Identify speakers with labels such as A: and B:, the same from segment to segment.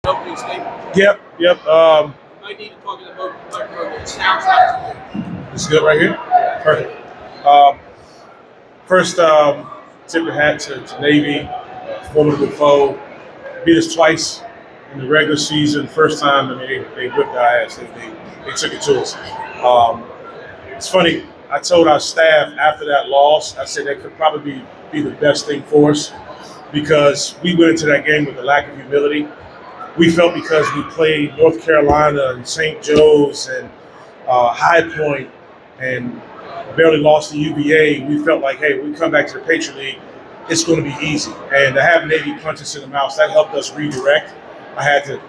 A: Opening statement.
B: Yep.
A: I need to talk to the microphone. It sounds like
B: It's good right here. Perfect. First, tip your hat to Navy, formidable foe. Beat us twice in the regular season. First time, I mean, they whipped our ass. They took it to us. Um, it's funny. I told our staff after that loss, I said that could probably be the best thing for us because we went into that game with a lack of humility. We felt because we played North Carolina and St. Joe's and High Point and barely lost to UVA, we felt like, hey, we come back to the Patriot League, it's going to be easy. And to have Navy punch us in the mouth, that helped us redirect. I had to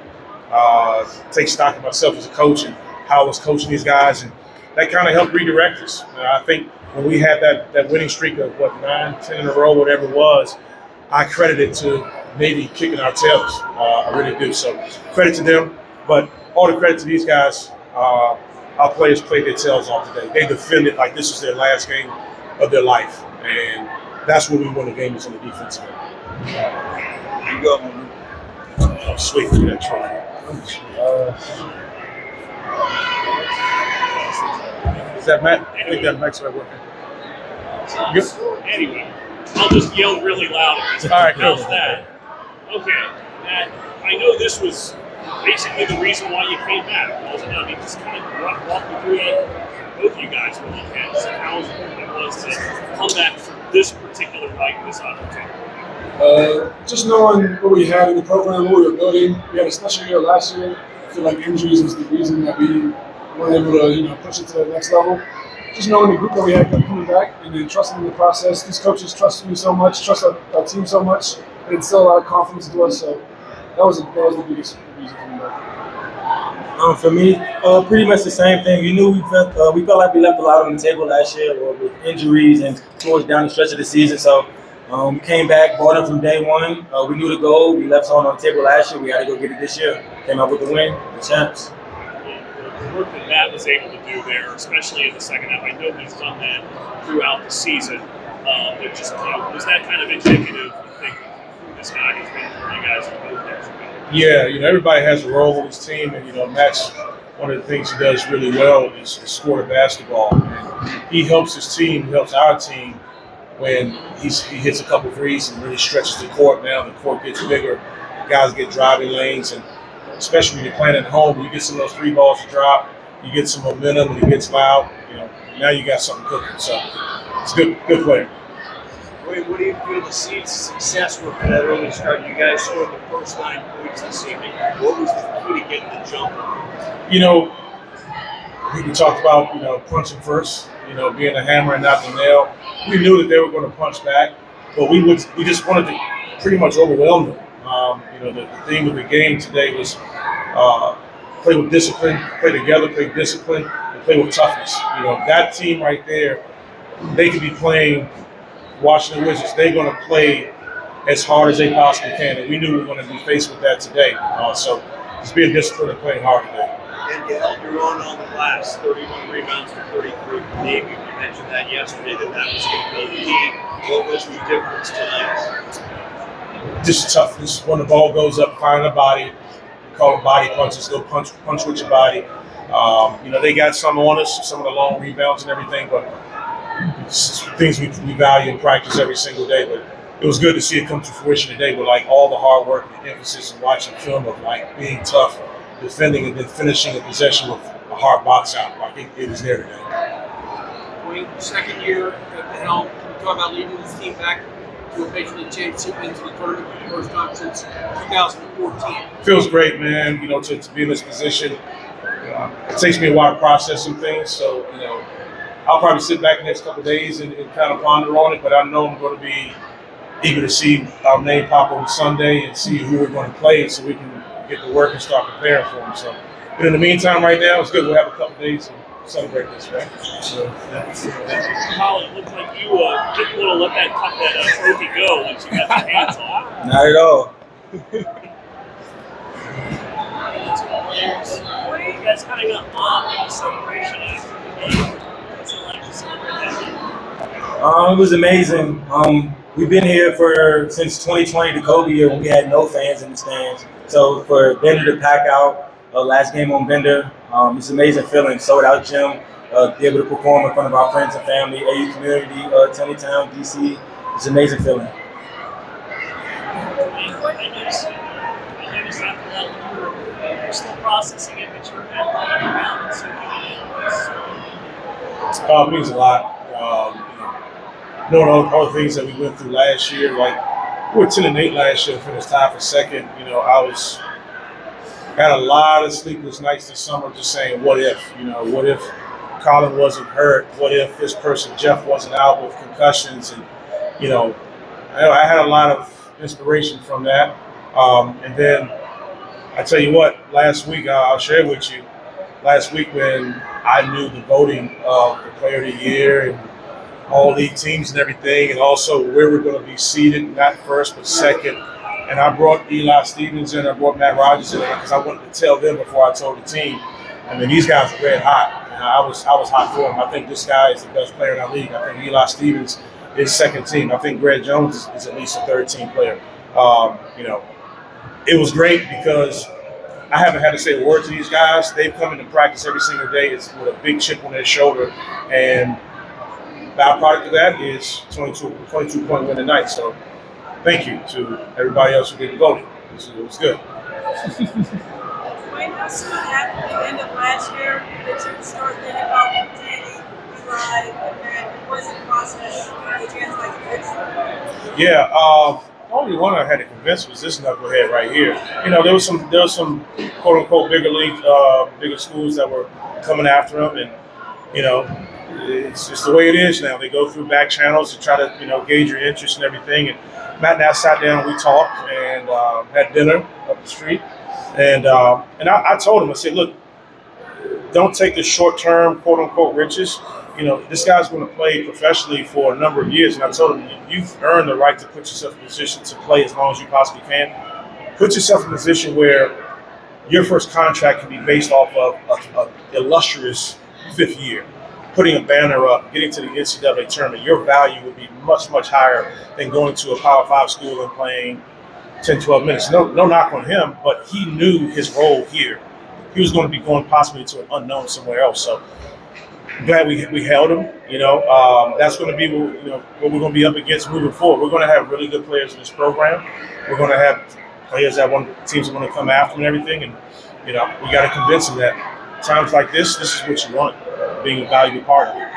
B: take stock of myself as a coach and how I was coaching these guys, and that kind of helped redirect us. I think when we had that winning streak of, 9, 10 in a row, whatever it was, I credit it to Navy kicking our tails. I really do. So credit to them, but all the credit to these guys. Our players played their tails off today. They defended like this was their last game of their life, and that's where we won the game, is on the defensive end.
C: You go, man.
B: Oh, sweet, look at that trophy. Is that Matt? I think that Matt's right working.
D: Anyway, I'll just yell really loud at this.
B: All right, cool.
D: How's that? Okay, Matt, I know this was basically the reason why you came back, wasn't it? I mean, just kind of walk me through it. Both of you guys were weekends. How important it was to come back for this particular night and this opportunity.
E: Just knowing what we had in the program, what we were building. We had a special year last year. I feel like injuries was the reason that we weren't able to, push it to the next level. Just knowing the group that we had coming back and then trusting in the process. These coaches trust me so much, trust our team so much, and instill a lot of confidence into us. So that was the biggest reason coming back.
F: For me, pretty much the same thing. We knew we felt like we left a lot on the table last year with injuries and towards down the stretch of the season. So we came back, bought up from day one. We knew the goal. We left something on the table last year. We had to go get it this year. Came out with the win, the champs.
D: The work that Matt was able to do there, especially in the second half, I know he's done that throughout the season. But just was that kind of indicative, I think, of who this guy has been for you guys in both games?
B: Yeah, everybody has a role on this team, and Matt's one of the things he does really well is score the basketball. And he helps his team, he helps our team when he hits a couple threes and really stretches the court. Now the court gets bigger, guys get driving lanes, and especially when you're playing at home, you get some of those three balls to drop, you get some momentum, and it gets loud. Now you got something cooking. So it's good player.
C: What do you feel the seeds success were for that early start? You guys scored the first 9 points this evening. What was the key to getting the jump?
B: We talked about, punching first, being a hammer and not the nail. We knew that they were going to punch back, but we just wanted to pretty much overwhelm them. The theme of the game today was play with discipline, play together, play discipline, and play with toughness. That team right there, they could be playing Washington Wizards. They're going to play as hard as they possibly can, and we knew we were going to be faced with that today. So just being disciplined and playing hard today.
C: And you held your own on the glass, 31 rebounds for 33 for Navy. You mentioned that yesterday, that was going to be the key. What was the difference tonight?
B: Just toughness. When the ball goes up, find a body. We call them body punches. Go punch with your body. They got some on us, some of the long rebounds and everything, but it's things we value and practice every single day. But it was good to see it come to fruition today with all the hard work and emphasis and watching film of being tough, defending, and then finishing a possession with a hard box out. It was there today.
A: Duane, second year at the helm. Can you talk about leading this team back to a Patriot League Championship into the tournament for the first time since 2014?
B: Feels great, man. To be in this position. It takes me a while to process some things, so I'll probably sit back the next couple of days and kind of ponder on it. But I know I'm going to be eager to see our name pop on Sunday and see who we're going to play, so we can get to work and start preparing for them. So, but in the meantime, right now, it's good. We'll have a couple of days to celebrate this, right? So,
D: Colin, it looks like you didn't want to let that trophy go once you got your hands on it.
F: Not at all.
D: What are you guys kind of got on the celebration after the game? What's it like to celebrate that?
F: It was amazing. We've been here since 2020, the COVID year, when we had no fans in the stands. So for Bender to pack out last game on Bender, it's an amazing feeling. Sold out gym, be able to perform in front of our friends and family, AU community, Tennytown, DC. It's an amazing feeling.
D: I noticed after that you were still processing it, but you were kind of running around and soaking it in.
B: It means a lot. Knowing all the things that we went through last year, like we were 10-8 last year, finished tied for second. Had a lot of sleepless nights this summer, just saying, what if? What if Colin wasn't hurt? What if this person, Jeff, wasn't out with concussions? And I had a lot of inspiration from that. And then I tell you what, last week I'll share with you. Last week when I knew the voting of the Player of the Year and all league teams and everything, and also where we're going to be seated, not first but second. And I brought Eli Stevens in, I brought Matt Rogers in because I wanted to tell them before I told the team. I mean, these guys are red hot. I was hot for them. I think this guy is the best player in our league. I think Eli Stevens is second team. I think Greg Jones is at least a third team player. It was great because I haven't had to say a word to these guys. They've come into practice every single day. It's with a big chip on their shoulder. And byproduct of that is 22-point win tonight. So thank you to everybody else who didn't vote. It was good.
G: Duane, how soon after the end of last year did you start thinking about Danny, Eli, and was the process a chance like this?
B: Yeah, the only one I had to convince was this knucklehead right here. There was some quote unquote bigger schools that were coming after him, and it's just the way it is now. They go through back channels to try to gauge your interest and everything. And Matt and I sat down, we talked, and had dinner up the street. And I told him, I said, look, don't take the short term quote unquote riches. This guy's going to play professionally for a number of years. And I told him, you've earned the right to put yourself in a position to play as long as you possibly can. Put yourself in a position where your first contract can be based off of an illustrious fifth year. Putting a banner up, getting to the NCAA tournament, your value would be much, much higher than going to a Power 5 school and playing 10, 12 minutes. No knock on him, but he knew his role here. He was going to be going possibly to an unknown somewhere else. So I'm glad we held him. That's going to be what we're going to be up against moving forward. We're going to have really good players in this program. We're going to have players teams are going to come after them and everything. And we got to convince them that times like this is what you want, being a valuable part of it.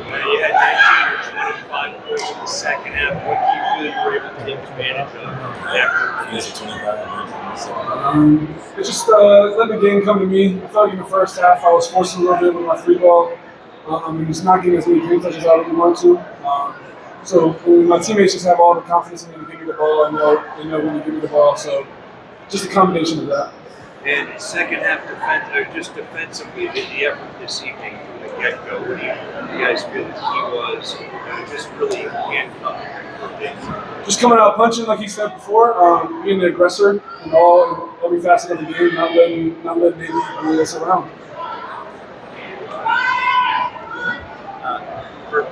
C: You had 19 or 25 points in the second half. What do you feel you were able to take advantage of after?
E: It just let the game come to me. I felt like in the first half I was forcing a little bit with my free ball. And just not getting as many green touches as I really want to. So my teammates just have all the confidence in me to give me the ball. I know they know when to give me the ball. So just a combination of that.
C: And second half defensively, the effort this evening from the get-go, what do you guys feel that he was just really handcuffed?
E: Just coming out punching, like he said before, being the aggressor in every facet of the game, not letting Navy move us around.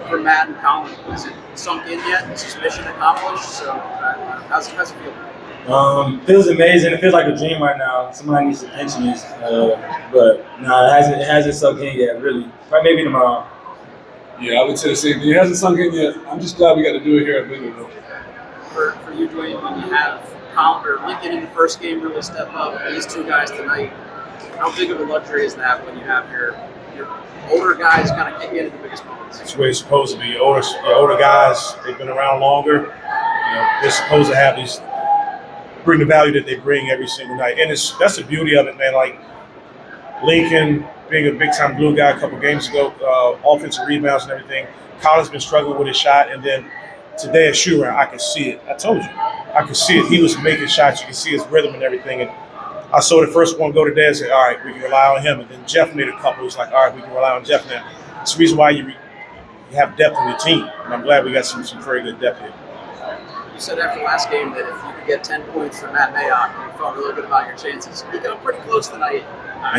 H: For Matt and Colin, is it sunk in yet? Is his mission accomplished? So how's it feel?
F: Feels amazing. It feels like a dream right now. Somebody needs to pension this, but no, it hasn't sunk in yet. Really, maybe tomorrow.
E: Yeah, I would say the same thing. It hasn't sunk in yet. I'm just glad we got to do it here at Bender, though.
H: For you, Duane, when you have Colin or Lincoln in the first game really step up, these two guys tonight, how big of a luxury is that when you have your older guys kind of kick in at the biggest moments?
B: It's the way it's supposed to be. Your older guys, they've been around longer. They're supposed to have these. Bring the value that they bring every single night. And that's the beauty of it, man. Like Lincoln being a big-time glue guy a couple games ago, offensive rebounds and everything. Colin's been struggling with his shot. And then today at shoot-around, I could see it. I told you. I could see it. He was making shots. You could see his rhythm and everything. And I saw the first one go today and said, all right, we can rely on him. And then Jeff made a couple. It was like, all right, we can rely on Jeff now. It's the reason why you have depth in your team. And I'm glad we got some very good depth here.
H: You said after the last game that if you could get 10 points from Matt Mayock, you felt really good about your chances. You got pretty close tonight,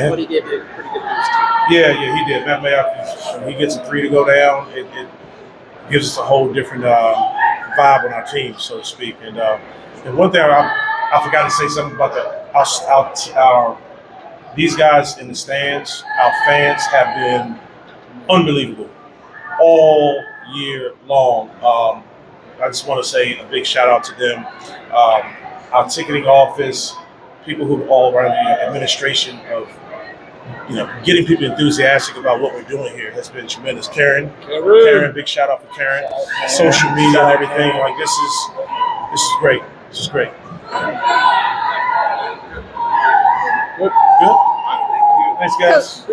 H: but he gave you a pretty good boost.
B: Yeah, he did. Matt Mayock, when he gets a three to go down, it gives us a whole different vibe on our team, so to speak. And one thing I forgot to say something about our these guys in the stands. Our fans have been unbelievable all year long. I just want to say a big shout out to them. Our ticketing office, people who are all around the administration of getting people enthusiastic about what we're doing here has been tremendous. Karen, big shout out for Karen. Social media and everything. Like this is great. This is great. Good. Thanks, guys.